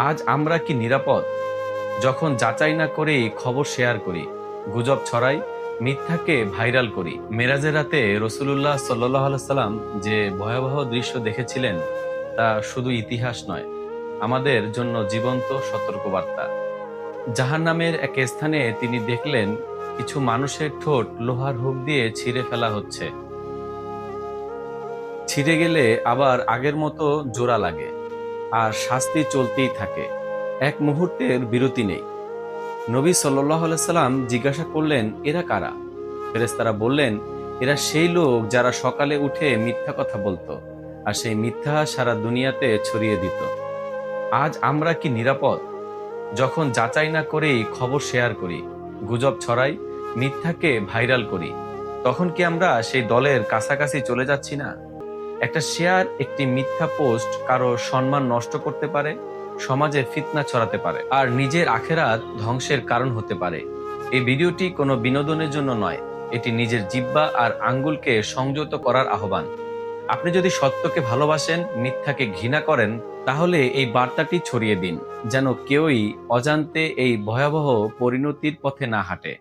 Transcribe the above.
আজ আমরা কি নিরাপদ যখন যাচাই না করেই খবর শেয়ার করি, গুজব ছড়াই, মিথ্যাকে ভাইরাল করি? মেরাজের রাতে রাসূলুল্লাহ সাল্লাল্লাহু আলাইহি সাল্লাম যে ভয়াবহ দৃশ্য দেখেছিলেন তা শুধু ইতিহাস নয়, আমাদের জন্য জীবন্ত সতর্কবার্তা। জাহান্নামের এক স্থানে তিনি দেখলেন কিছু মানুষের ঠোঁট লোহার হুক দিয়ে ছিঁড়ে ফেলা হচ্ছে। ছিঁড়ে গেলে আবার আগের মতো জোড়া লাগে, আর শাস্তি চলতেই থাকে। এক মুহূর্তের বিরতি নেই। নবী সাল্লাল্লাহু আলাইহি সাল্লাম জিজ্ঞাসা করলেন, এরা কারা? ফেরেশতারা বললেন, এরা সেই লোক যারা সকালে উঠে মিথ্যা কথা বলতো, আর সেই মিথ্যা সারা দুনিয়াতে ছড়িয়ে দিত। আজ আমরা কি নিরাপদ যখন যাচাই না করেই খবর শেয়ার করি, গুজব ছড়াই, মিথ্যাকে ভাইরাল করি? তখন কি আমরা সেই দলের কাছাকাছি চলে যাচ্ছি না? একটা শেয়ার, একটি মিথ্যা পোস্ট কারো সম্মান নষ্ট করতে পারে, সমাজে ফিতনা ছড়াতে পারে, আর নিজের আখেরাত ধ্বংসের কারণ হতে পারে। এই ভিডিওটি কোনো বিনোদনের জন্য নয়, এটি নিজের জিহ্বা আর আঙ্গুলকে সংযত করার আহ্বান। আপনি যদি সত্যকে ভালোবাসেন, মিথ্যাকে ঘৃণা করেন, তাহলে এই বার্তাটি ছড়িয়ে দিন, যেন কেউই অজান্তে এই ভয়াবহ পরিণতির পথে না হাঁটে।